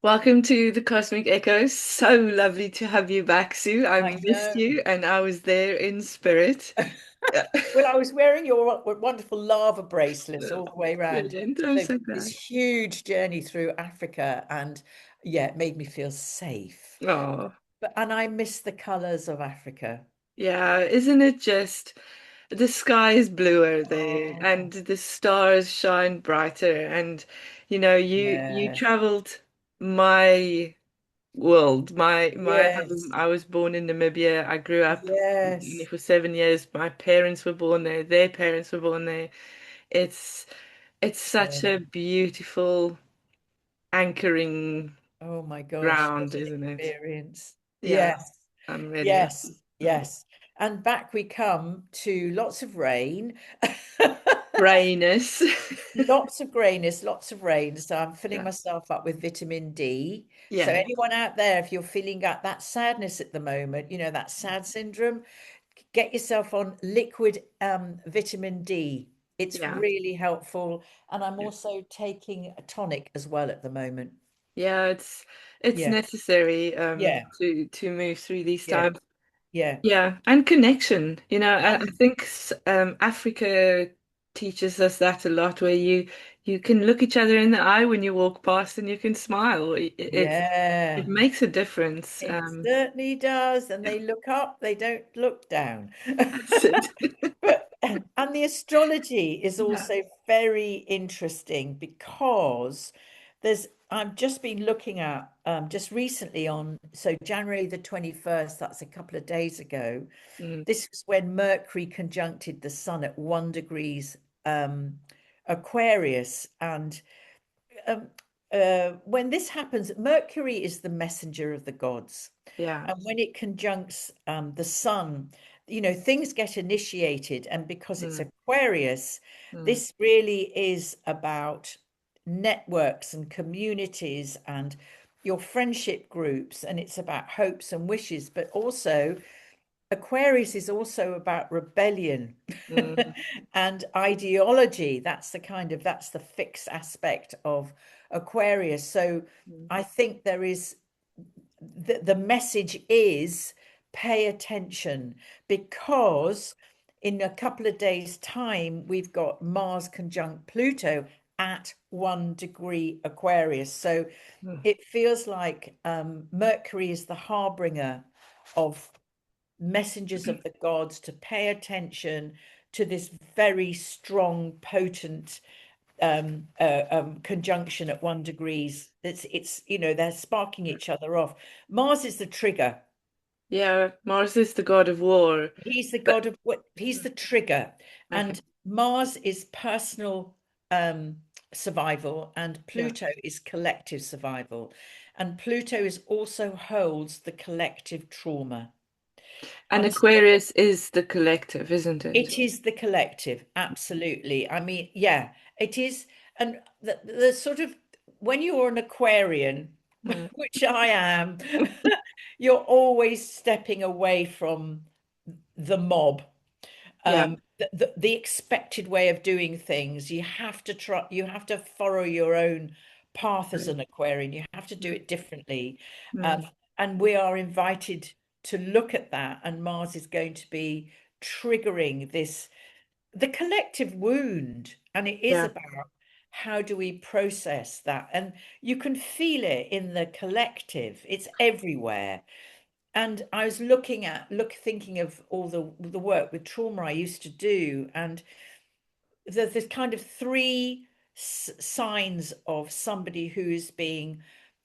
Welcome to the Cosmic Echoes. So lovely to have you back, Sue. I I've missed know. you and I was there in spirit. Yeah. Well, I was wearing your wonderful lava bracelets all the way around. Brilliant. I'm So so this glad. huge journey through Africa, and yeah, it made me feel safe. Oh, And I miss the colors of Africa. yeah. Isn't it just the sky is bluer there Oh, and the stars shine brighter and you yeah. traveled my world, my home. Yes. I was born in Namibia. I grew up only Yes. for 7 years. My parents were born there. Their parents were born there. It's it's such Yeah. a beautiful anchoring Oh my gosh, what ground, an isn't it? experience. Yeah, Yes. I'm really Yes. happy. Yes. And back we come to lots of rain. Rayness. Lots of grayness, lots of rain. So I'm filling Yeah. myself up with vitamin D. So Yeah. anyone out there, if you're feeling that sadness at the moment, that sad syndrome, get yourself on liquid vitamin D. It's Yeah. really helpful. And I'm Yeah. also taking a tonic as well at the moment. Yeah, it's Yeah, necessary yeah, to move through these yeah, times. yeah. Yeah, and connection. I And think Africa teaches us that a lot, where you can look each other in the eye when you walk past and you can smile. It yeah, makes a difference. it certainly does. And Yeah, they look up, they don't look down. that's it. But and the astrology is Yeah. also very interesting because I've just been looking at just recently on January the 21st, that's a couple of days ago. Mm, This was when Mercury conjuncted the Sun at 1 degrees um, Aquarius. And um, when this happens, Mercury is the messenger of the gods. yeah. And when it conjuncts the sun, things get initiated. And because it's Mm, Aquarius, mm, this really is about networks and communities and your friendship groups. And it's about hopes and wishes. But also, Aquarius is also about rebellion mm, and ideology. That's the fixed aspect of Aquarius. So mm. I think there is the message is pay attention because in a couple of days' time, we've got Mars conjunct Pluto at 1 degree Aquarius. So Mm. it feels like Mercury is the harbinger of messengers of the gods to pay attention to this very strong, potent conjunction at 1 degrees. They're sparking each other off. Mars is the trigger. Yeah, Mars is the god of war, He's the but god of what? He's the trigger, okay. and Mars is personal survival, and Yeah. Pluto is collective survival, and Pluto is also holds the collective trauma. And And Aquarius is the collective, isn't it? it is the collective, absolutely. I mean, yeah, it is. And the sort of when you're an Aquarian, Mm. which I am, you're always stepping away from the mob, Yeah. the expected way of doing things. You have to follow your own path as Right. an Aquarian. You have to do Mm, it differently. mm, Um, and we are invited to look at that, and Mars is going to be triggering the collective wound, and it is yeah. about how do we process that, and you can feel it in the collective. It's everywhere. And I was thinking of all the work with trauma I used to do, and there's this kind of three signs of somebody who is being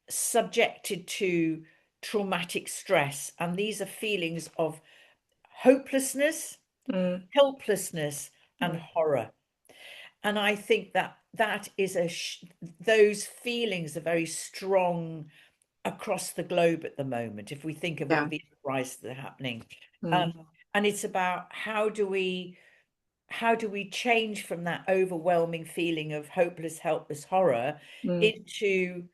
subjected to traumatic stress, and these are feelings of hopelessness, Mm, helplessness, and mm, horror. And I think that those feelings are very strong across the globe at the moment. If we think of all yeah. the uprisings that are happening, Mm, um, and it's about how do we change from that overwhelming feeling of hopeless, helpless horror mm, into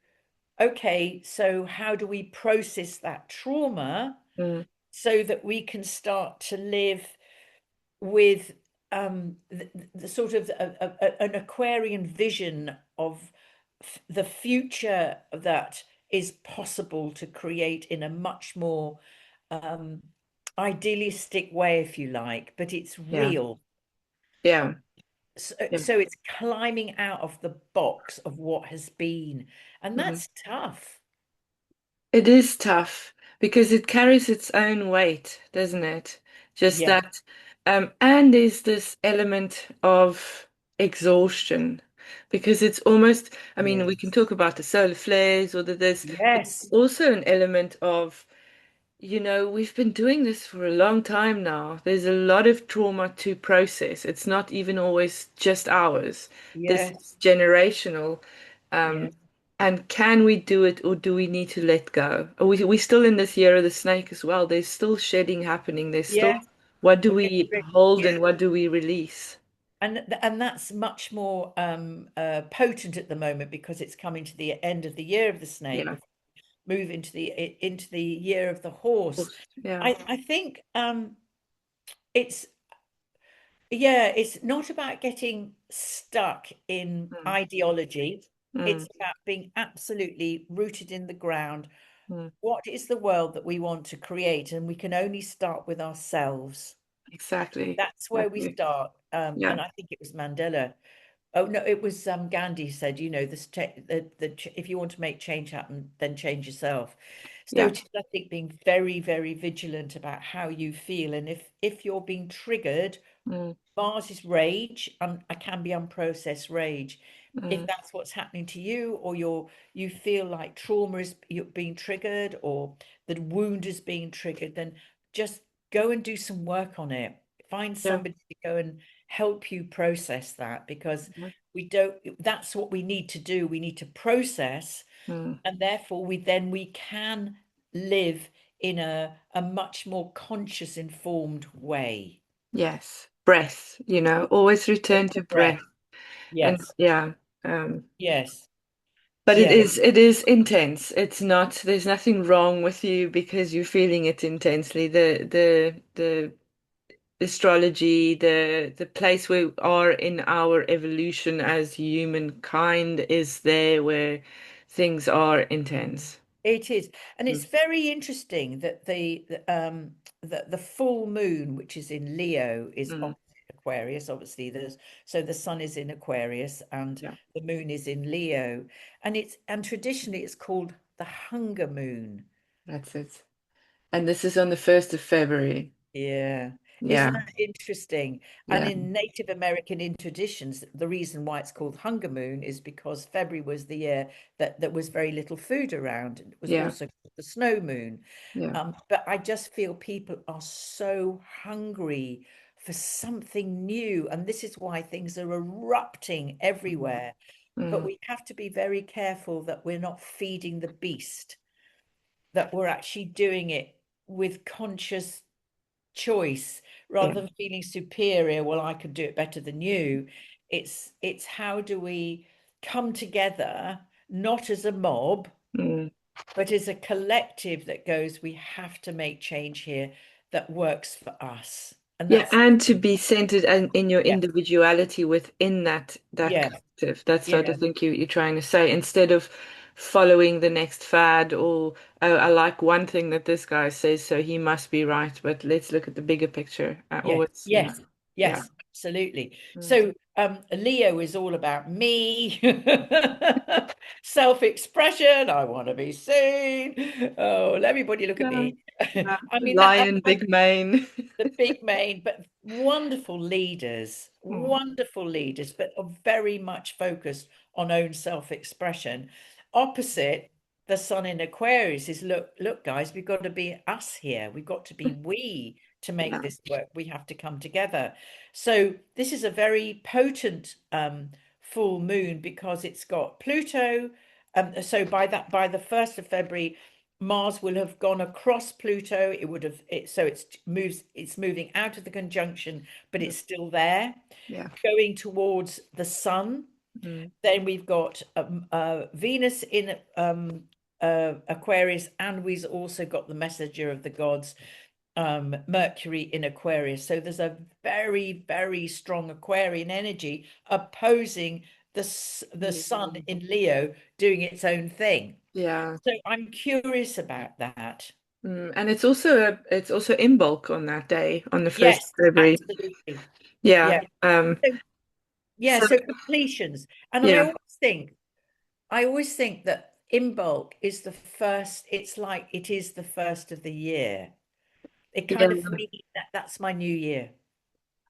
okay, so how do we process that trauma mm, so that we can start to live with the sort of an Aquarian vision of the future that is possible to create in a much more um, idealistic way, if you like, but it's Yeah. real. Yeah. So, Yeah. so it's climbing out of the box of what has been, and Mhm. that's tough. It is tough because it carries its own weight, doesn't it? Just Yes, that, and there's this element of exhaustion because it's almost, I mean, we can yes, talk about the solar flares or the this, but yes, also an element of we've been doing this for a long time now. There's a lot of trauma to process. It's not even always just ours. This yes, is generational. Um, yes, and can we do it or do we need to let go? We're still in this year of the snake as well. There's still shedding happening. There's still yes. what do We're getting we rid, hold yeah. and what do we release? And that's much more potent at the moment because it's coming to the end of the year of the snake. Yeah. Before we move into the year of the horse. Yeah. I think it's yeah, it's not about getting stuck in Mm, ideology. mm, It's about being absolutely rooted in the ground. mm. What is the world that we want to create? And we can only start with ourselves. Exactly. That's where we Exactly. start. Yeah. And I think it was Mandela. Oh no, it was Gandhi said, if you want to make change happen, then change yourself. So Yeah. it is, I think, being very, very vigilant about how you feel, and if you're being triggered, Mm, Mars is rage, and I can be unprocessed rage. If mm. that's what's happening to you, or you feel like trauma is you're being triggered, or the wound is being triggered, then just go and do some work on it. Find Yeah. somebody to go and help you process that because Yeah. we don't, that's what we need to do. We need to process, Mm. and therefore we can live in a much more conscious, informed way. Yes, breath, always return Take a to breath. breath. And Yes. yeah, um, Yes. but it Yes. is it is intense. It's not, there's nothing wrong with you because you're feeling it intensely. The astrology, the place we are in our evolution as humankind is there where things are intense. It is, and Mm, it's very interesting that the full moon, which is in Leo, is mm, opposite Aquarius. Obviously, the sun is in Aquarius and yeah, the moon is in Leo, and traditionally it's called the hunger moon. that's it. And this is on the 1st of February. Yeah. Isn't Yeah, that interesting? And yeah, in Native American in traditions, the reason why it's called Hunger Moon is because February was the year that there was very little food around. It was yeah, also called the snow moon. yeah. But I just feel people are so hungry for something new. And this is why things are erupting Mm, everywhere. But mm, we have to be very careful that we're not feeding the beast, that we're actually doing it with conscious choice yeah. rather than feeling superior. Well, I could do it better than you. It's how do we come together, not as a mob, Mm. but as a collective that goes, we have to make change here that works for us. And Yeah, that's, and to be centered in your yes, individuality within that yes, collective. That's what I yes, think you're trying to say. Instead of following the next fad or, oh, I like one thing that this guy says, so he must be right. But let's look at the bigger picture. I yes, always, yes, yeah. yes, absolutely. Mm. So Leo is all about me, self-expression. I want to be seen. Oh, let everybody look at Yeah, me. yeah. I mean that Lion, big mane. the big main, but Mm. wonderful leaders, but are very much focused on own self-expression. Opposite the sun in Aquarius is look, guys, we've got to be us here. We've got to be we to make Yeah. this work. We have to come together. So this is a very potent full moon because it's got Pluto. So by the 1st of February, Mars will have gone across Pluto. It would have so it's moving out of the conjunction, but Mm. it's still there, Yeah. going towards the sun. Mm. Then we've got Venus in Aquarius, and we've also got the messenger of the gods, Mercury in Aquarius. So there's a very, very strong Aquarian energy opposing the sun Mm. in Leo doing its own thing. Yeah. So I'm curious about that. And it's also in bulk on that day, on the 1st Yes, of February. absolutely. Yeah. Yeah. So, yeah, So so completions. And yeah. I always think that in bulk is the first, it's like it is the first of the year. It kind of, for Yeah. me, that's my new year.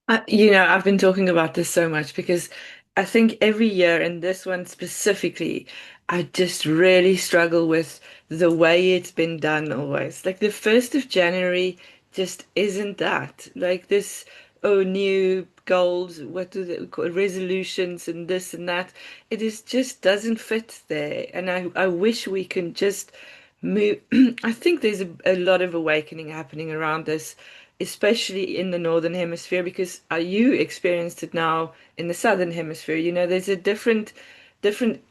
I've been talking about this so much because I think every year, and this one specifically, I just really struggle with the way it's been done always. Like the 1st of January just isn't that. Like this, oh, new goals, what do they call resolutions and this and that. It is just doesn't fit there. And I wish we can just move. I think there's a lot of awakening happening around this, especially in the northern hemisphere, because you experienced it now in the southern hemisphere. There's a different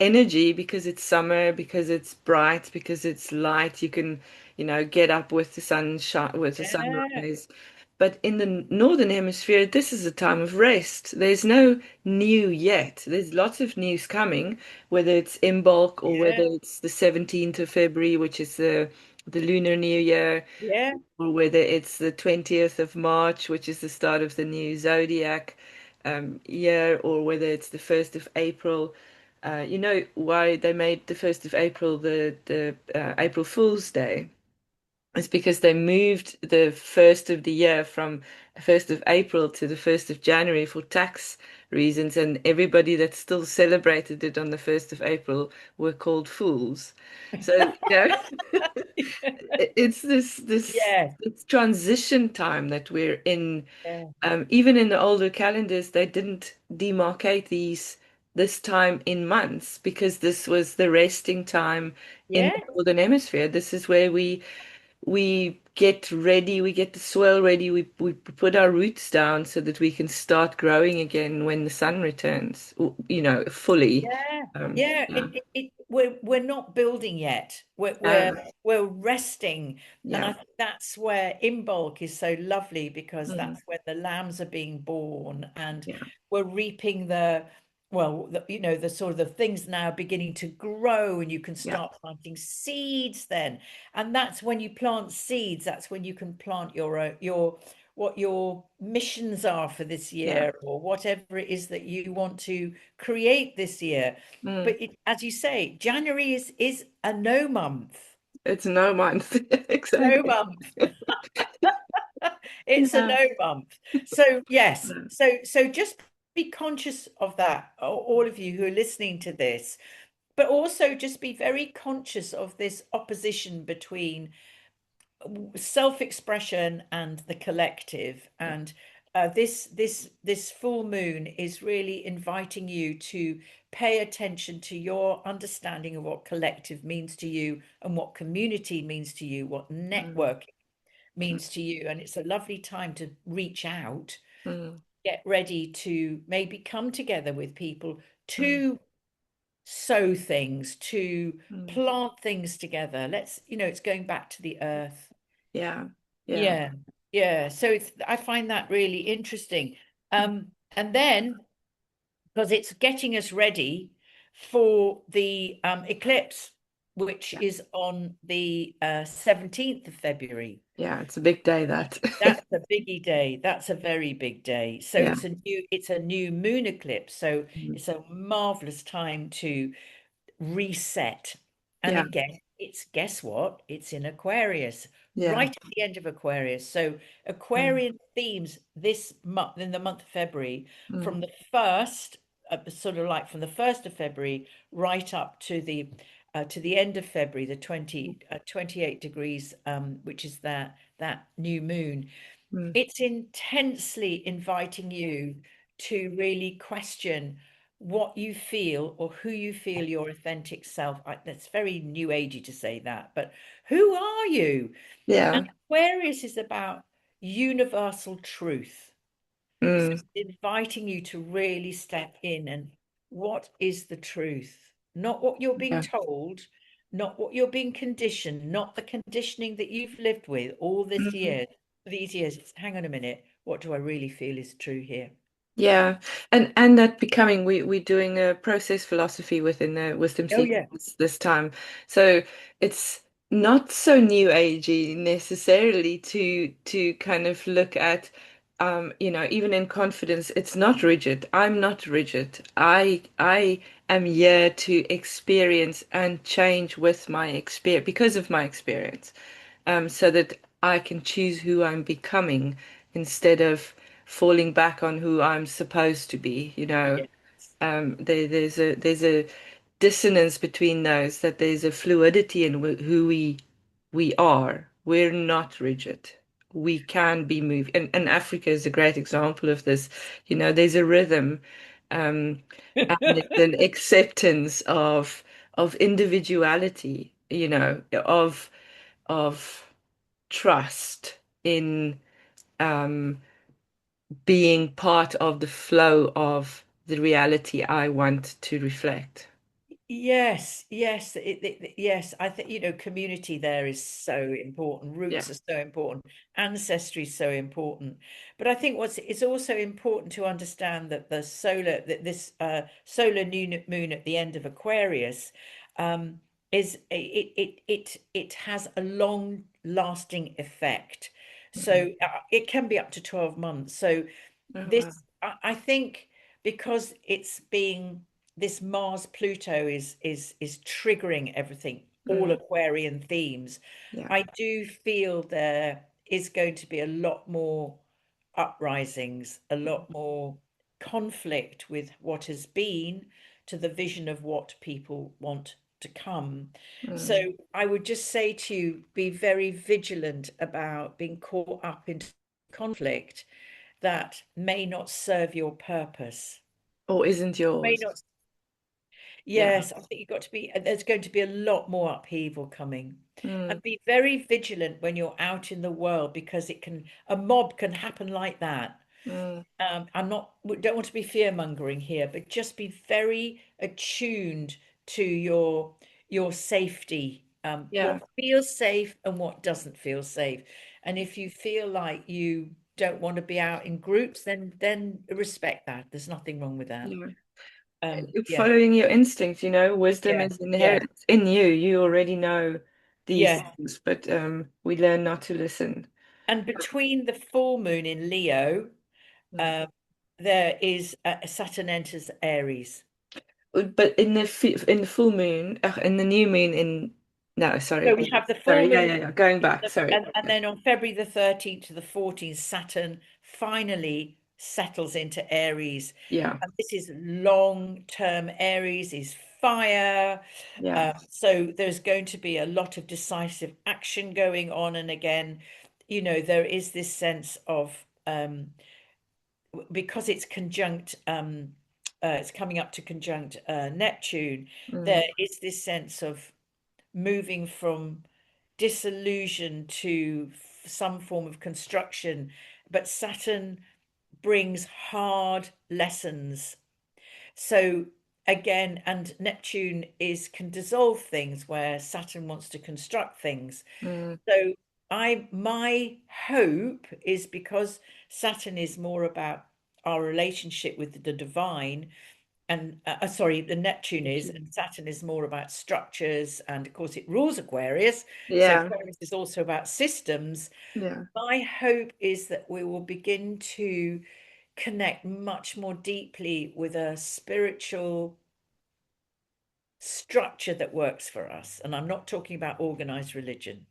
energy because it's summer, because it's bright, because it's light. You can, get up with the sunshine, with the Yeah, sunrise. But in the northern hemisphere, this is a time of rest. There's no new yet. There's lots of news coming, whether it's in bulk or whether yeah, it's the 17th of February, which is the Lunar New Year, yeah, or whether it's the 20th of March, which is the start of the new zodiac year, or whether it's the 1st of April. You know why they made the 1st of April the April Fool's Day? It's because they moved the first of the year from 1st of April to the 1st of January for tax reasons, and everybody that still celebrated it on the 1st of April were called fools. So, it's yeah, this transition time that we're in. yeah, Even in the older calendars, they didn't demarcate this time in months because this was the resting time in yeah, the northern hemisphere. This is where we get ready, we get the soil ready, we put our roots down so that we can start growing again when the sun returns, fully. yeah, Um, yeah. yeah, We're not building yet. uh, We're resting, and yeah, I think that's where Imbolc is so lovely because mm, that's where the lambs are being born, and yeah, we're reaping the sort of the things now beginning to grow, and you can yeah, start planting seeds then, and that's when you plant seeds. That's when you can plant your what your missions are for this yeah. year or whatever it is that you want to create this year. Mm. But as you say, January is a no month. It's no month. No Exactly. month. It's a Yeah. no month. So yes, so just be conscious of that, all of you who are listening to this, but also just be very conscious of this opposition between self-expression and the collective. And this full moon is really inviting you to pay attention to your understanding of what collective means to you and what community means to you, what Mm, networking means to you. And it's a lovely time to reach out, mm, get ready to maybe come together with people mm, to sow things, to mm. plant things together. It's going back to the earth. Yeah, yeah. Yeah, yeah. So I find that really interesting. And then because it's getting us ready for the eclipse, which Yeah, is on the 17th of February. yeah, it's a big day that. That's a biggie day. That's a very big day. So Yeah. it's a new moon eclipse. So Mm. it's a marvelous time to reset. And Yeah. again, it's guess what? It's in Aquarius, Yeah. right at the end of Aquarius. So Mm, Aquarian themes this month, in the month of February, from mm, the first, sort of like from the 1st of February right up to the end of February, the 28 degrees, which is that new moon. mm. It's intensely inviting you to really question what you feel or who you feel your authentic self. That's very new agey to say that, but who are you? Yeah. And Aquarius is about universal truth. So Mm, it's inviting you to really step in and what is the truth? Not what you're being yeah. told, not what you're being conditioned, not the conditioning that you've lived with all this Mm, year, these years, hang on a minute, what do I really feel is true here? Yeah, and that becoming we're doing a process philosophy within the wisdom Oh yeah. sequence this time. So it's not so new agey necessarily to kind of look at even in confidence, it's not rigid. I'm not rigid. I am here to experience and change with my experience because of my experience, so that I can choose who I'm becoming instead of falling back on who I'm supposed to be, you know. Yes. There's a dissonance between those, that there's a fluidity in who we are. We're not rigid. We can be moved. And Africa is a great example of this. You know, there's a rhythm, and it's an acceptance of individuality, you know, of trust in um, being part of the flow of the reality I want to reflect. Yes, yes, yes. I think, community there is so important. Yeah. Roots are so important. Ancestry is so important. But I think it's also important to understand that that this solar new moon at the end of Aquarius, um, it has a long lasting effect. Mhm. So it can be up to 12 months. So Oh, wow. this, I think, because it's being this Mars Pluto is triggering everything, all Mm, Aquarian themes. yeah. I do feel there is going to be a lot more uprisings, a lot more conflict with what has been to the vision of what people want to come. So Mm. I would just say to you, be very vigilant about being caught up into conflict that may not serve your purpose. Or isn't May yours? not. Yeah. Yes, I think you've got to be, there's going to be a lot more upheaval coming. Mm, And be very vigilant when you're out in the world because a mob can happen like that. mm, I'm not, we don't want to be fear mongering here, but just be very attuned to your safety, yeah. what feels safe and what doesn't feel safe. And if you feel like you don't want to be out in groups, then respect that. There's nothing wrong with that. Yeah. Yeah, Following your instinct, you know, wisdom yeah, is yeah, inherent in you. You already know these yeah. things, but we learn not to listen. And between the full moon in Leo, Mm. um, there is Saturn enters Aries. But in the full moon, in the new moon in no, So sorry, we have the full sorry, yeah, moon, yeah, yeah. Going back, sorry. and Yeah, then on February the 13th to the 14th, Saturn finally settles into Aries. yeah, And this is long-term. Aries is fire. yeah. So there's going to be a lot of decisive action going on. And again, there is this sense of because it's coming up to conjunct Neptune, Mm, there is this sense of moving from disillusion to some form of construction. But Saturn brings hard lessons. So again, and Neptune is can dissolve things where Saturn wants to construct things. mm, So my hope is because Saturn is more about our relationship with the divine, and sorry, the Neptune is, and Saturn is more about structures, and of course it rules Aquarius. So yeah, Aquarius is also about systems. yeah. My hope is that we will begin to connect much more deeply with a spiritual structure that works for us. And I'm not talking about organized religion.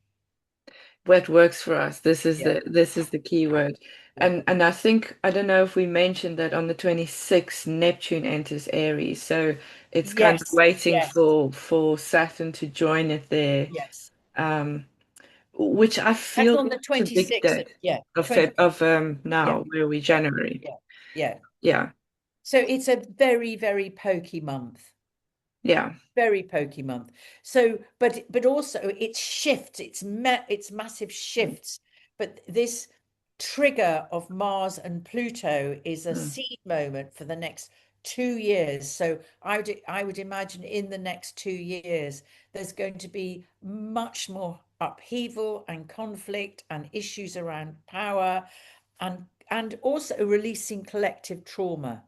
What works for us. Yeah, This is the key word. yeah. And I think I don't know if we mentioned that on the 26th Neptune enters Aries. So it's kind of Yes, waiting yes, for Saturn to join it there. yes. Um, which I That's feel on the is a big 26th of, day yeah, of 20, yeah, now, where we yeah, January. yeah, yeah. Yeah, So it's a very, very pokey month. yeah. Very pokey month. So, but also it shifts. It's massive Mm, shifts. But this trigger of Mars and Pluto is a mm, seed moment for the next 2 years. So I would imagine in the next 2 years there's going to be much more upheaval and conflict and issues around power and also releasing collective trauma.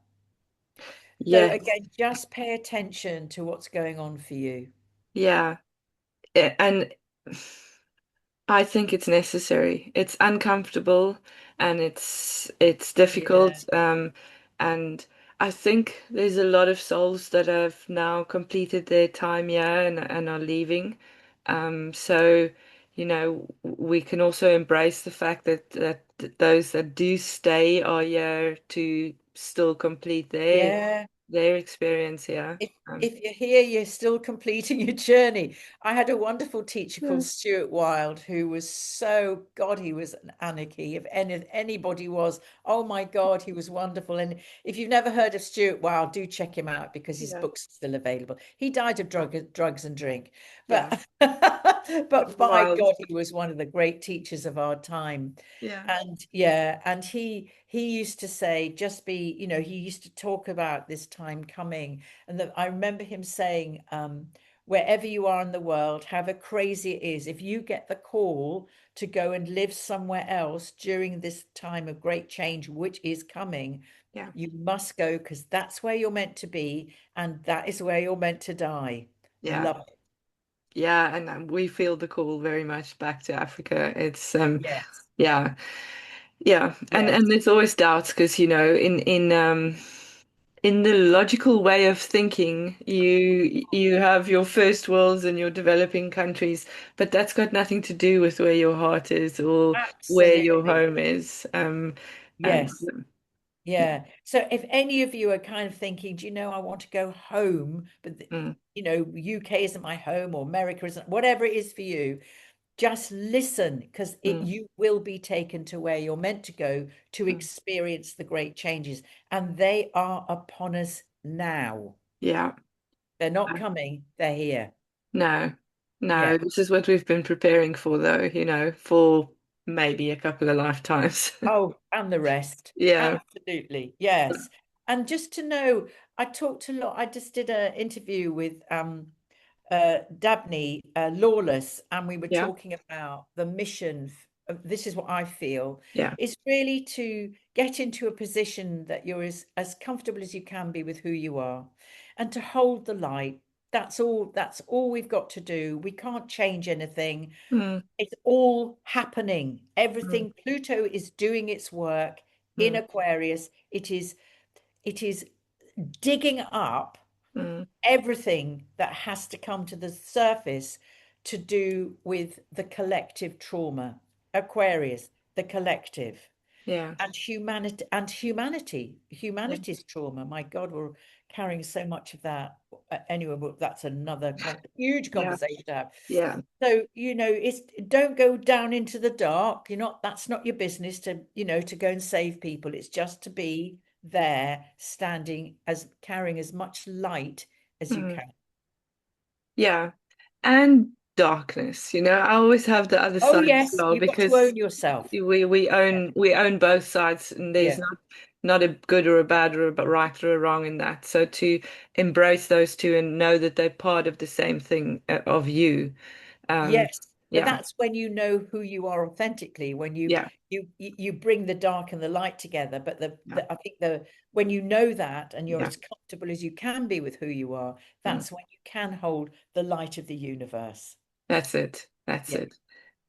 So Yes. again, just pay attention to what's going on for you. Yeah. And I think it's necessary. It's uncomfortable and it's Yeah. difficult. And I think there's a lot of souls that have now completed their time here and are leaving. So, we can also embrace the fact that those that do stay are here to still complete Yeah. their experience here. if Um, if you're here, you're still completing your journey. I had a wonderful teacher yeah, called Stuart Wilde who was so God, he was an anarchy. If anybody was, oh my God, he was wonderful. And if you've never heard of Stuart Wilde, do check him out because his yeah, book's still available. He died of drugs and drink, yeah. but but by Wild. God, he was one of the great teachers of our time. Yeah, And yeah, and he used to say, just be, he used to talk about this time coming and I remember him saying, wherever you are in the world, however crazy it is, if you get the call to go and live somewhere else during this time of great change, which is coming, yeah, you must go because that's where you're meant to be and that is where you're meant to die. yeah. Love it. Yeah, and we feel the call very much back to Africa. It's Yes, yeah, yeah, and yes. there's always doubts because in the logical way of thinking, you have your first worlds and your developing countries, but that's got nothing to do with where your heart is or where your Absolutely. home is. And Yes. Yeah. So if any of you are kind of thinking, do you know, I want to go home, but mm, UK isn't my home or America isn't, whatever it is for you, just listen because mm, you will be taken to where you're meant to go to mm, experience the great changes. And they are upon us now. yeah. They're not coming, they're here. No, no, Yeah. this is what we've been preparing for, though, for maybe a couple of lifetimes. Oh, and the rest. Yeah, Absolutely. Yes. And just to know, I talked a lot. I just did an interview with Dabney Lawless, and we were yeah, talking about the mission. This is what I feel yeah, is really to get into a position that you're as comfortable as you can be with who you are and to hold the light. That's all we've got to do. We can't change anything. mm, It's all happening. mm, Everything, Pluto is doing its work in mm, Aquarius. It is digging up mm, everything that has to come to the surface to do with the collective trauma. Aquarius, the collective yeah, and yeah, humanity's trauma. My God, we're carrying so much of that. Anyway, well, that's another huge yeah, conversation to have. yeah, So, it's don't go down into the dark. That's not your business to go and save people. It's just to be there, standing as carrying as much light as you mm, can. yeah. And darkness, I always have the other Oh, side as yes, well you've got to because own yourself. we Yeah. own both sides, and there's Yeah. not a good or a bad or a right or a wrong in that. So to embrace those two and know that they're part of the same thing of you. Um, Yes, but yeah, that's when you know who you are authentically, when you yeah, you bring the dark and the light together. But yeah, I think when you know that and you're yeah. as comfortable as you can be with who you are, Mm. that's when you can hold the light of the universe. That's it. That's Yeah. it.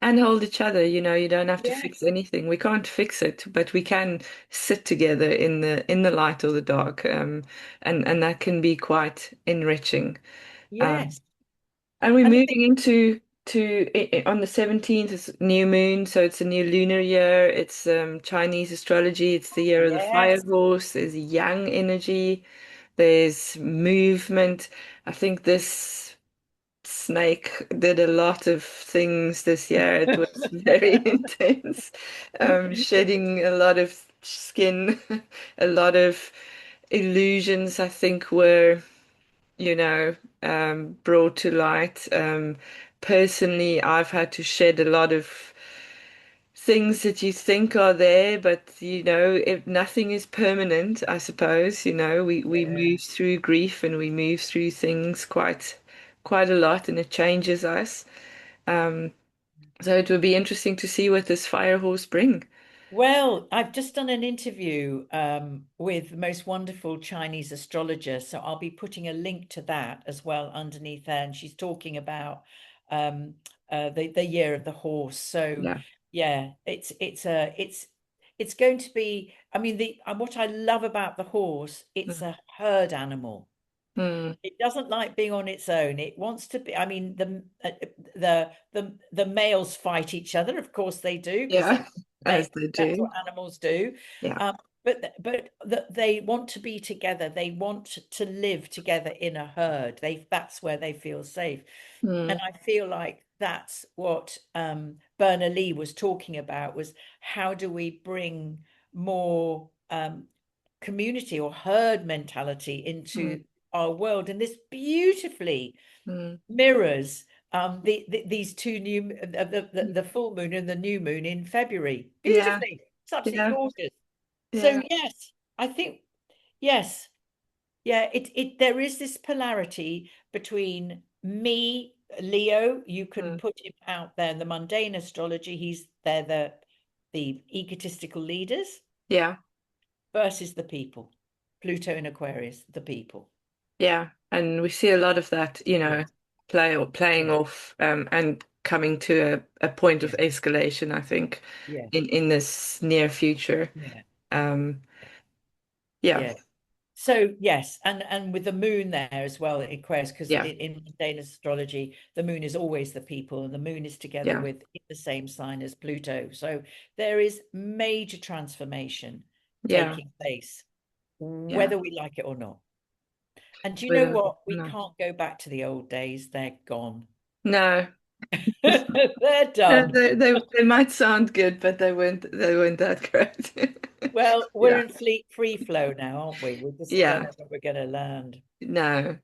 And hold each other, you don't have to fix Yes. anything. We can't fix it, but we can sit together in the light or the dark. And that can be quite enriching. Um, Yes. and we're And the moving thing, into on the 17th is new moon, so it's a new lunar year. It's Chinese astrology. It's the year of the fire yes. horse. There's yang energy. There's movement. I think this snake did a lot of things this year. It was very intense, shedding a lot of skin, a lot of illusions, I think, were, brought to light. Personally, I've had to shed a lot of things that you think are there, but if nothing is permanent, I suppose, we Yeah. move through grief and we move through things quite a lot, and it changes us. So it would be interesting to see what this fire horse bring. Well, I've just done an interview with the most wonderful Chinese astrologer, so I'll be putting a link to that as well underneath there. And she's talking about um, the year of the horse. So Yeah. yeah, it's going to be. I mean, the what I love about the horse, it's Mm, a herd animal. mm, It doesn't like being on its own. It wants to be. I mean, the males fight each other. Of course they do, because yeah, as they that's do. what animals do. Yeah. But they want to be together. They want to live together in a herd. That's where they feel safe. And Mm, I feel like that's what Berners Lee was talking about, was how do we bring more community or herd mentality mm, into our world? And this beautifully mm, mirrors these two new the full moon and the new moon in February. yeah, Beautifully. It's absolutely yeah, gorgeous. So yeah. yes, I think yes. Yeah, it there is this polarity between me, Leo, you can Mm, put him out there in the mundane astrology, they're the egotistical leaders yeah, versus the people. Pluto in Aquarius, the people. yeah. And we see a lot of that, Yeah, playing yeah, off and coming to a point of yeah, escalation, I think, yeah, in this near future. yeah, Um, yeah, yeah. So yes, and with the moon there as well in Aquarius, because yeah, in mundane astrology, the moon is always the people, and the moon is together yeah, with the same sign as Pluto. So there is major transformation yeah, taking place, yeah. whether we like it or not. And do you know Whether what? We no, can't go back to the old days. They're gone. no. They're No, done. they might sound good, but they weren't that great. Well, we're Yeah, in free flow now, aren't we? We just don't yeah, know where we're going to land. no.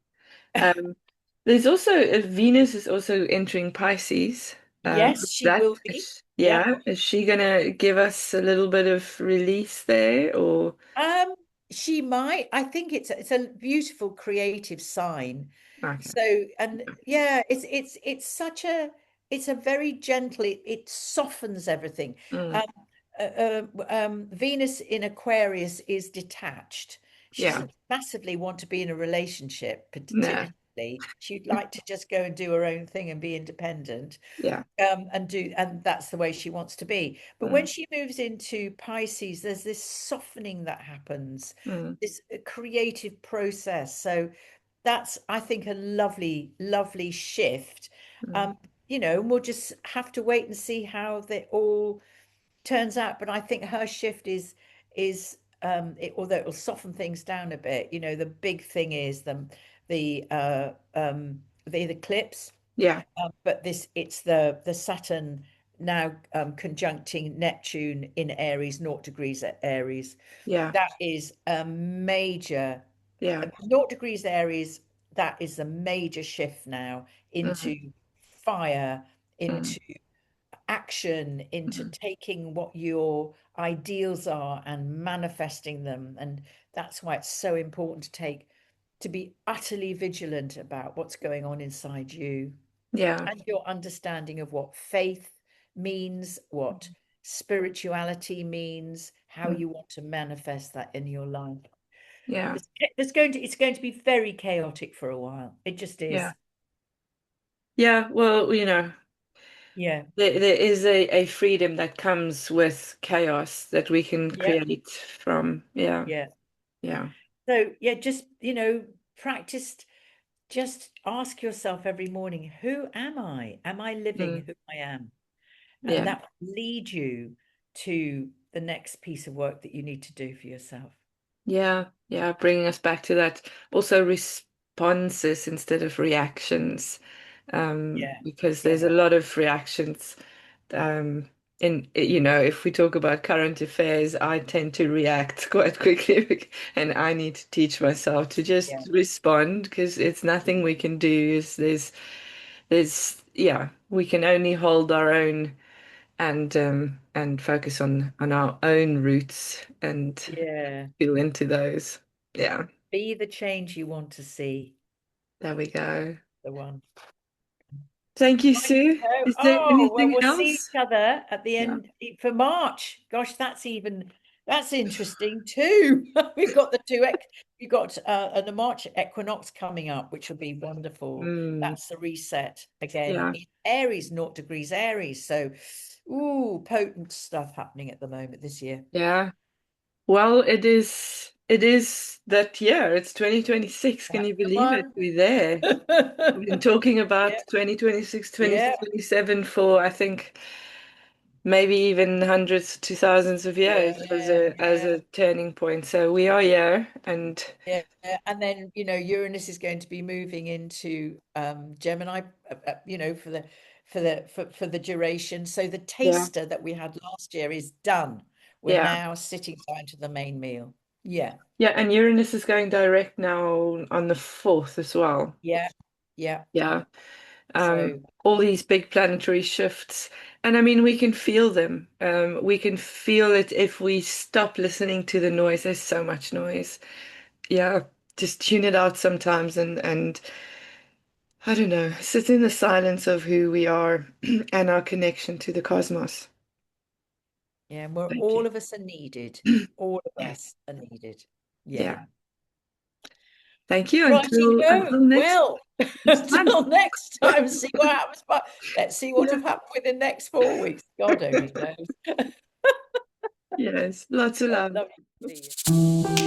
Um, there's also Venus is also entering Pisces. Yes, she That will be. is, Yeah. yeah, is she gonna give us a little bit of release there, or Um, she might. I think it's a beautiful creative sign. okay? So, and yeah, it's such a it's a very gentle. It softens everything. Mm, Um, Venus in Aquarius is detached. She yeah, doesn't massively want to be in a relationship, no, typically. She'd like to just go and do her own thing and be independent, yeah, and that's the way she wants to be. But when mm, she moves into Pisces, there's this softening that happens, mm, this creative process. So that's, I think, a lovely shift. mm, um and we'll just have to wait and see how they all turns out. But I think her shift is although it will soften things down a bit, the big thing is the eclipse. yeah, But it's the Saturn now conjuncting Neptune in Aries, 0 degrees at Aries. yeah, That is a major, yeah, 0 degrees Aries. That is a major shift now into mm, fire, mm, into action, into mm, taking what your ideals are and manifesting them. And that's why it's so important to be utterly vigilant about what's going on inside you, yeah, and your understanding of what faith means, what spirituality means, how mm, you want to manifest that in your life. yeah, It's going to be very chaotic for a while. It just yeah, is. yeah. Well, Yeah. there is a freedom that comes with chaos that we can Yeah. create from. Yeah, Yeah. yeah, So yeah, just practice. Just ask yourself every morning, who am I? Am I living mm, who I am? And yeah, that will lead you to the next piece of work that you need to do for yourself. yeah, yeah. Bringing us back to that. Also, responses instead of reactions, Yeah. because Yeah. there's a lot of reactions. Um, if we talk about current affairs, I tend to react quite quickly, and I need to teach myself to Yeah. just respond because it's nothing we can do. Yeah, we can only hold our own and focus on our own roots and Yeah. feel into those. Yeah, Be the change you want to see, there we go. the one. Thank you, Sue. So, Is there oh, well, anything we'll see else? each other at the Yeah. end for March. Gosh, that's interesting too. We've got we've got the March equinox coming up, which will be wonderful. Mm, That's the reset again yeah. in Aries, 0 degrees Aries. So, ooh, potent stuff happening at the moment this year. Yeah. Well, it is that year. It's 2026. Can That's you the believe it? one. We're there. We've been talking Yeah, about 2026, yeah, 2027 for I think maybe even hundreds to thousands of years yeah, as yeah. a turning point. So we are here and Yeah, and then Uranus is going to be moving into Gemini, for the duration. So the yeah. taster that we had last year is done. We're Yeah. now sitting down to the main meal. Yeah, Yeah, and Uranus is going direct now on the 4th as well. yeah, yeah. Yeah. So All these big planetary shifts. And I mean, we can feel them. We can feel it if we stop listening to the noise. There's so much noise. Yeah, just tune it out sometimes and I don't know, sit in the silence of who we are and our connection to the cosmos. yeah, we're Thank you. all of us are needed. All of Yeah. us are needed. Yeah. Yeah. Thank you. Righty ho. Until next Well, time. until next time, see what happens. But let's see what Yeah. have happened within the next 4 weeks. God only knows. Yes. Lots of love. Lovely to see you.